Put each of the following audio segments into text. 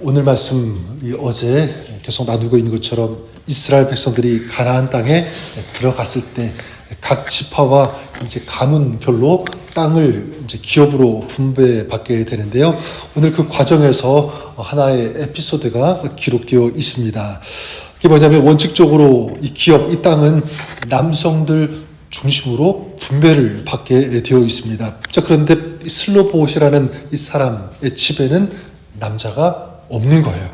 오늘 말씀 어제 계속 나누고 있는 것처럼 이스라엘 백성들이 가나안 땅에 들어갔을 때 각 지파와 이제 가문별로 땅을 이제 기업으로 분배받게 되는데요. 오늘 그 과정에서 하나의 에피소드가 기록되어 있습니다. 그게 뭐냐면 원칙적으로 이 기업, 이 땅은 남성들 중심으로 분배를 받게 되어 있습니다. 자, 그런데 슬로보옷이라는 이 사람의 집에는 남자가 없는 거예요.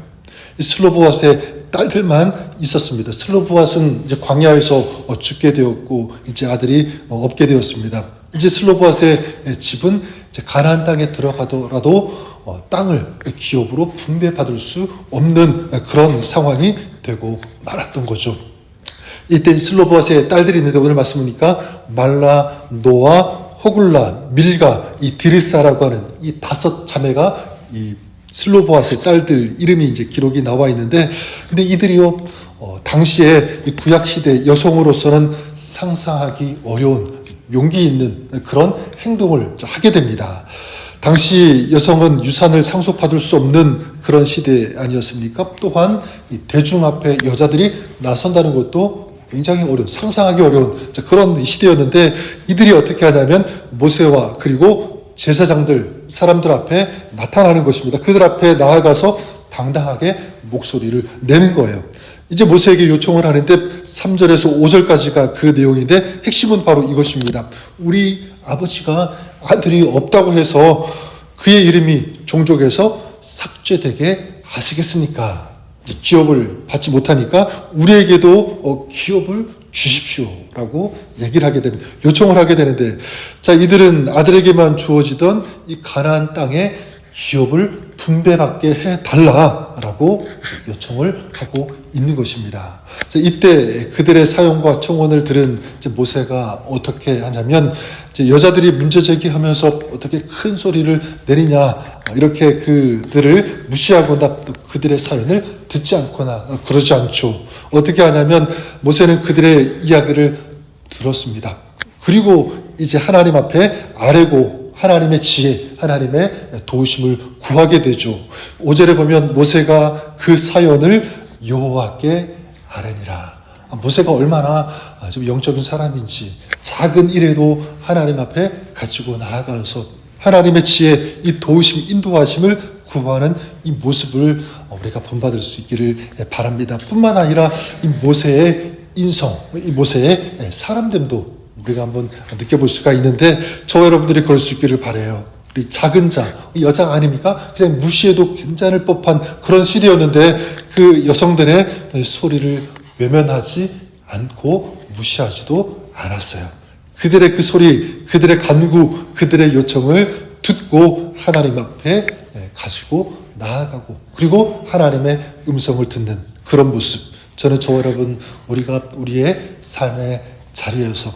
이 슬로보앗의 딸들만 있었습니다. 슬로보앗은 이제 광야에서 죽게 되었고 이제 아들이 없게 되었습니다. 이제 슬로보앗의 집은 이제 가나안 땅에 들어가더라도 땅을 기업으로 분배받을 수 없는 그런 상황이 되고 말았던 거죠. 이때 슬로보앗의 딸들이 있는데 오늘 말씀이니까 말라, 노아, 호글라, 밀가, 이 디르사라고 하는 이 5 자매가 이 슬로보앗의 딸들 이름이 이제 기록이 나와 있는데, 근데 이들이요, 당시에 이 구약시대 여성으로서는 상상하기 어려운 용기 있는 그런 행동을 하게 됩니다. 당시 여성은 유산을 상속받을 수 없는 그런 시대 아니었습니까? 또한 이 대중 앞에 여자들이 나선다는 것도 굉장히 어려운, 상상하기 어려운 그런 시대였는데, 이들이 어떻게 하냐면 모세와 그리고 제사장들, 사람들 앞에 나타나는 것입니다. 그들 앞에 나아가서 당당하게 목소리를 내는 거예요. 이제 모세에게 요청을 하는데 3절에서 5절까지가 그 내용인데 핵심은 바로 이것입니다. 우리 아버지가 아들이 없다고 해서 그의 이름이 종족에서 삭제되게 하시겠습니까? 기업을 받지 못하니까 우리에게도 기업을 주십시오라고 얘기를 하게 됩니다. 요청을 하게 되는데, 자, 이들은 아들에게만 주어지던 이 가나안 땅에 기업을 분배받게 해달라라고 요청을 하고 있는 것입니다. 자, 이때 그들의 사용과 청원을 들은 모세가 어떻게 하냐면, 여자들이 문제 제기하면서 어떻게 큰 소리를 내리냐, 이렇게 그들을 무시하거나 또 그들의 사연을 듣지 않거나 그러지 않죠. 어떻게 하냐면 모세는 그들의 이야기를 들었습니다. 그리고 이제 하나님 앞에 아뢰고 하나님의 지혜, 하나님의 도우심을 구하게 되죠. 5절에 보면 모세가 그 사연을 여호와께 아뢰니라. 모세가 얼마나 좀 영적인 사람인지 작은 일에도 하나님 앞에 가지고 나아가서 하나님의 지혜, 이 도우심, 인도하심을 구하는 이 모습을 우리가 본받을 수 있기를 바랍니다. 뿐만 아니라 이 모세의 인성, 이 모세의 사람됨도 우리가 한번 느껴볼 수가 있는데, 저와 여러분들이 그럴 수 있기를 바라요. 우리 작은 자, 여자 아닙니까? 그냥 무시해도 괜찮을 법한 그런 시대였는데 그 여성들의 소리를 외면하지 않고 무시하지도 않았어요. 그들의 그 소리, 그들의 간구, 그들의 요청을 듣고 하나님 앞에 가지고 나아가고 그리고 하나님의 음성을 듣는 그런 모습, 저는 저와 여러분 우리가 우리의 삶의 자리에서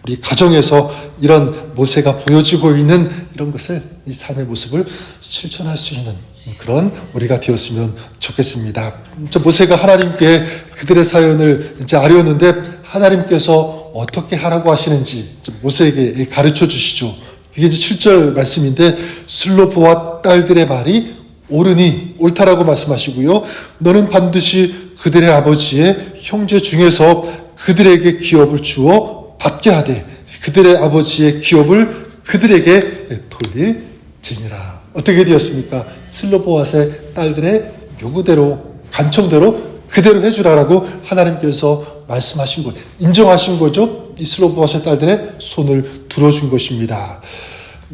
우리 가정에서 이런 모세가 보여주고 있는 이런 것을, 이 삶의 모습을 실천할 수 있는 그런 우리가 되었으면 좋겠습니다. 모세가 하나님께 그들의 사연을 이제 아뢰었는데 하나님께서 어떻게 하라고 하시는지 모세에게 가르쳐 주시죠. 이게 이제 7절 말씀인데, 슬로보앗 딸들의 말이 옳다라고 말씀하시고요. 너는 반드시 그들의 아버지의 형제 중에서 그들에게 기업을 주어 받게 하되 그들의 아버지의 기업을 그들에게 돌릴지니라. 어떻게 되었습니까? 슬로보앗의 딸들의 요구대로, 간청대로 그대로 해주라라고 하나님께서 말씀하신 것, 인정하신 거죠. 이 슬로보앗의 딸들의 손을 들어준 것입니다.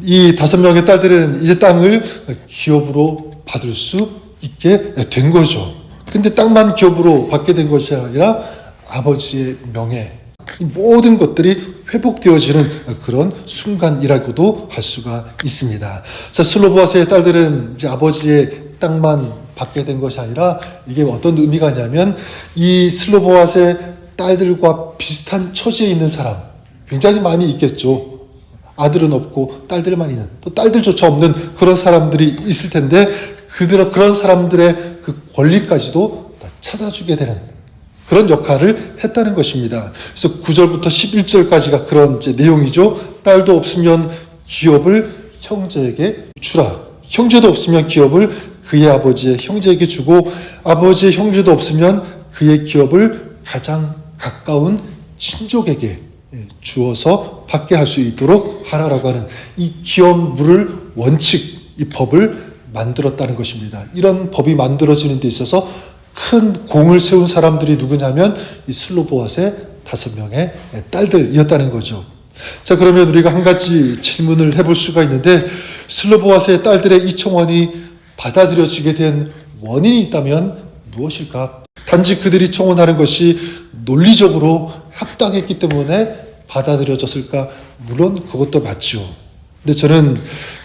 이 5명의 딸들은 이제 땅을 기업으로 받을 수 있게 된 거죠. 근데 땅만 기업으로 받게 된 것이 아니라 아버지의 명예, 이 모든 것들이 회복되어지는 그런 순간이라고도 할 수가 있습니다. 자, 슬로보앗의 딸들은 이제 아버지의 땅만 받게 된 것이 아니라 이게 어떤 의미가 있냐면, 이 슬로보앗의 딸들과 비슷한 처지에 있는 사람 굉장히 많이 있겠죠. 아들은 없고 딸들만 있는, 또 딸들조차 없는 그런 사람들이 있을 텐데 그런 사람들의 그 권리까지도 찾아주게 되는 그런 역할을 했다는 것입니다. 그래서 9절부터 11절까지가 그런 이제 내용이죠. 딸도 없으면 기업을 형제에게 주라. 형제도 없으면 기업을 그의 아버지의 형제에게 주고 아버지의 형제도 없으면 그의 기업을 가장 가까운 친족에게 주어서 받게 할 수 있도록 하라라고 하는 이 기업물을 원칙, 이 법을 만들었다는 것입니다. 이런 법이 만들어지는 데 있어서 큰 공을 세운 사람들이 누구냐면 이 슬로보앗의 5명의 딸들이었다는 거죠. 자, 그러면 우리가 한 가지 질문을 해볼 수가 있는데 슬로보앗의 딸들의 이 청원이 받아들여지게 된 원인이 있다면 무엇일까? 단지 그들이 청원하는 것이 논리적으로 합당했기 때문에 받아들여졌을까? 물론 그것도 맞죠. 근데 저는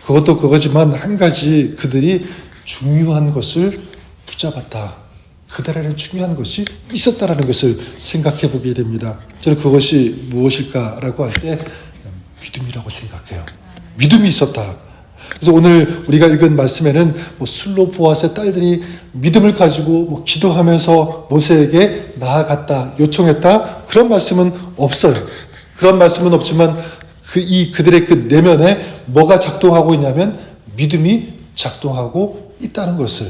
그것도 그거지만 한 가지 그들이 중요한 것을 붙잡았다. 그들에는 중요한 것이 있었다라는 것을 생각해 보게 됩니다. 저는 그것이 무엇일까라고 할 때 믿음이라고 생각해요. 믿음이 있었다. 그래서 오늘 우리가 읽은 말씀에는 슬로보앗의 딸들이 믿음을 가지고 기도하면서 모세에게 나아갔다, 요청했다, 그런 말씀은 없어요. 그런 말씀은 없지만 그들의 그 내면에 뭐가 작동하고 있냐면 믿음이 작동하고 있다는 것을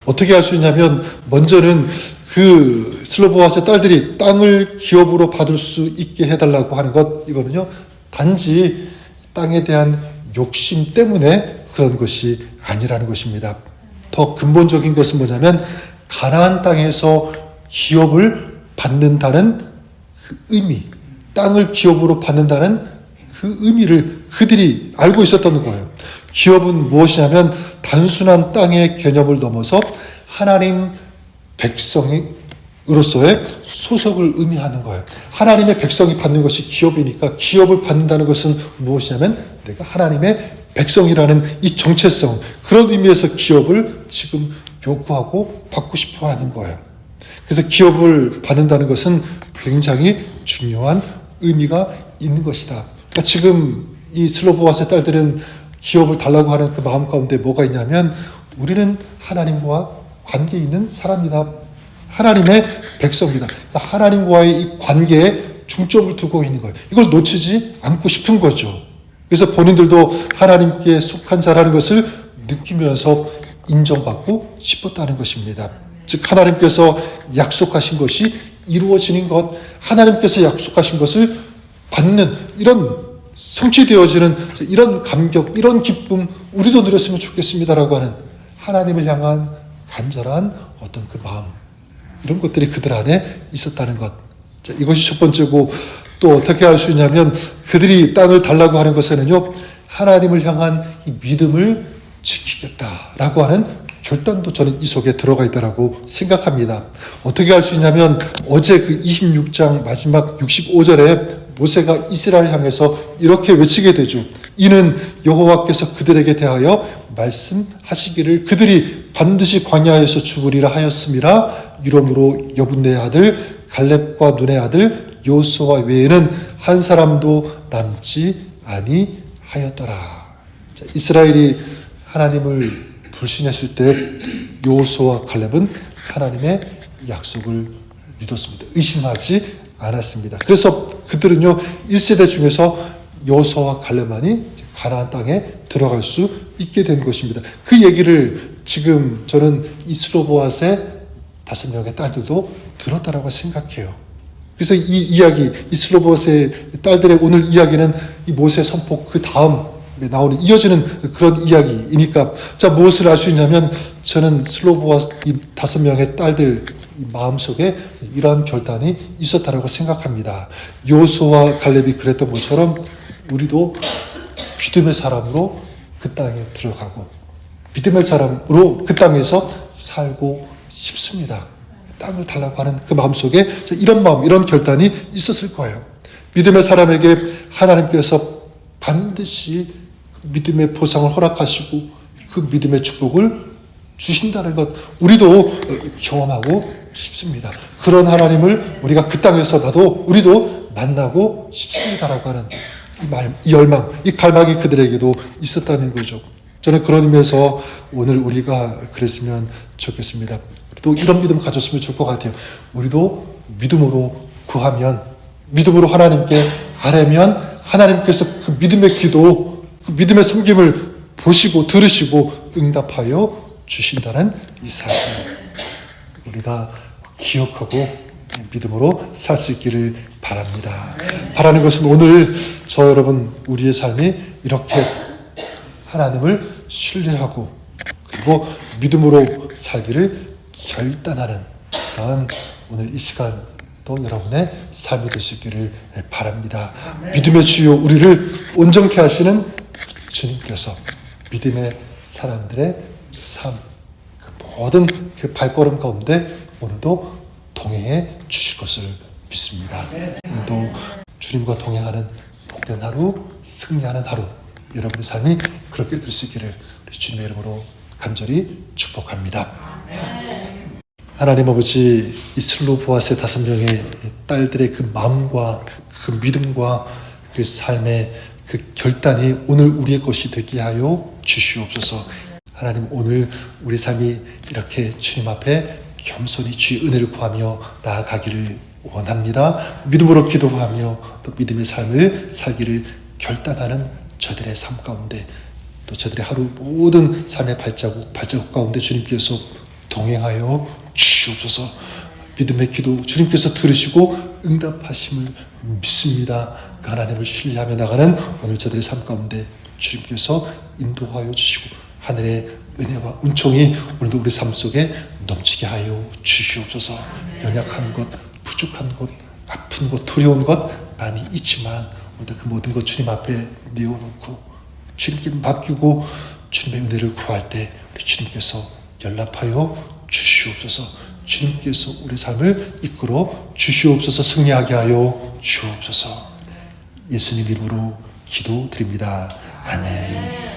어떻게 알 수 있냐면 먼저는 그 슬로보앗의 딸들이 땅을 기업으로 받을 수 있게 해달라고 하는 것, 이거는요 단지 땅에 대한 욕심 때문에 그런 것이 아니라는 것입니다. 더 근본적인 것은 뭐냐면 가나안 땅에서 기업을 받는다는 그 의미, 땅을 기업으로 받는다는 그 의미를 그들이 알고 있었던 거예요. 기업은 무엇이냐면 단순한 땅의 개념을 넘어서 하나님 백성으로서의 소속을 의미하는 거예요. 하나님의 백성이 받는 것이 기업이니까 기업을 받는다는 것은 무엇이냐면 내가 하나님의 백성이라는 이 정체성, 그런 의미에서 기업을 지금 요구하고 받고 싶어 하는 거예요. 그래서 기업을 받는다는 것은 굉장히 중요한 의미가 있는 것이다. 그러니까 지금 이 슬로보앗의 딸들은 기업을 달라고 하는 그 마음 가운데 뭐가 있냐면 우리는 하나님과 관계 있는 사람이다. 하나님의 백성이다. 그러니까 하나님과의 이 관계에 중점을 두고 있는 거예요. 이걸 놓치지 않고 싶은 거죠. 그래서 본인들도 하나님께 속한 자라는 것을 느끼면서 인정받고 싶었다는 것입니다. 즉 하나님께서 약속하신 것이 이루어지는 것, 하나님께서 약속하신 것을 받는 이런 성취되어지는 이런 감격, 이런 기쁨 우리도 누렸으면 좋겠습니다라고 하는 하나님을 향한 간절한 어떤 그 마음, 이런 것들이 그들 안에 있었다는 것. 자, 이것이 첫 번째고, 또 어떻게 할 수 있냐면 그들이 땅을 달라고 하는 것에는요 하나님을 향한 이 믿음을 지키겠다라고 하는 결단도 저는 이 속에 들어가 있다라고 생각합니다. 어떻게 할 수 있냐면 어제 그 26장 마지막 65절에 모세가 이스라엘 향해서 이렇게 외치게 되죠. 이는 여호와께서 그들에게 대하여 말씀하시기를 그들이 반드시 광야에서 죽으리라 하였음이라. 이러므로 여분네 아들 갈렙과 눈의 아들 여호수아 외에는 한 사람도 남지 아니하였더라. 자, 이스라엘이 하나님을 불신했을 때 여호수아와 갈렙은 하나님의 약속을 믿었습니다. 의심하지 않았습니다. 그래서 그들은요 1세대 중에서 여호수아와 갈렙만이 가나안 땅에 들어갈 수 있게 된 것입니다. 그 얘기를 지금 저는 이 슬로보앗의 5명의 딸들도 들었다라고 생각해요. 그래서 이 이야기, 이 슬로보앗의 딸들의 오늘 이야기는 이 모세 선포 그 다음에 나오는 이어지는 그런 이야기이니까, 자 무엇을 알 수 있냐면 저는 슬로보앗 이 5명의 딸들 마음속에 이러한 결단이 있었다라고 생각합니다. 여호수아와 갈렙이 그랬던 것처럼 우리도 믿음의 사람으로 그 땅에 들어가고 믿음의 사람으로 그 땅에서 살고 싶습니다. 땅을 달라고 하는 그 마음속에 이런 마음, 이런 결단이 있었을 거예요. 믿음의 사람에게 하나님께서 반드시 믿음의 보상을 허락하시고 그 믿음의 축복을 주신다는 것, 우리도 경험하고 싶습니다. 그런 하나님을 우리가 그 땅에서 우리도 만나고 싶습니다라고 하는 이 열망, 이 갈망이 그들에게도 있었다는 거죠. 저는 그런 의미에서 오늘 우리가 그랬으면 좋겠습니다. 또 이런 믿음 가졌으면 좋을 것 같아요. 우리도 믿음으로 구하면, 믿음으로 하나님께 아뢰면 하나님께서 그 믿음의 기도, 그 믿음의 섬김을 보시고 들으시고 응답하여 주신다는 이 사실 우리가 기억하고 믿음으로 살 수 있기를 바랍니다. 바라는 것은 오늘 저 여러분 우리의 삶이 이렇게 하나님을 신뢰하고 그리고 믿음으로 살기를 결단하는 그런 오늘 이 시간 또 여러분의 삶이 될 수 있기를 바랍니다. 믿음의 주요 우리를 온전케 하시는 주님께서 믿음의 사람들의 삶, 그 모든 그 발걸음 가운데 오늘도 동행해 주실 것을 믿습니다. 오늘도 주님과 동행하는 복된 하루, 승리하는 하루, 여러분의 삶이 그렇게 될 수 있기를 우리 주님의 이름으로 간절히 축복합니다. 하나님 아버지, 이 슬로보아스의 5명의 딸들의 그 마음과 그 믿음과 그 삶의 그 결단이 오늘 우리의 것이 되게 하여 주시옵소서. 하나님, 오늘 우리 삶이 이렇게 주님 앞에 겸손히 주의 은혜를 구하며 나아가기를 원합니다. 믿음으로 기도하며 또 믿음의 삶을 살기를 결단하는 저들의 삶 가운데 또 저들의 하루 모든 삶의 발자국 가운데 주님께서 동행하여 주시옵소서. 믿음의 기도 주님께서 들으시고 응답하심을 믿습니다. 그 하나님을 신뢰하며 나가는 오늘 저들의 삶 가운데 주님께서 인도하여 주시고 하늘의 은혜와 은총이 오늘도 우리 삶 속에 넘치게 하여 주시옵소서. 연약한 것, 부족한 것, 아픈 것, 두려운 것 많이 있지만 오늘도 그 모든 것 주님 앞에 내어놓고 주님께 맡기고 주님의 은혜를 구할 때 우리 주님께서 연락하여 주시옵소서. 주님께서 우리 삶을 이끌어 주시옵소서. 승리하게 하여 주옵소서. 예수님 이름으로 기도드립니다. 아멘.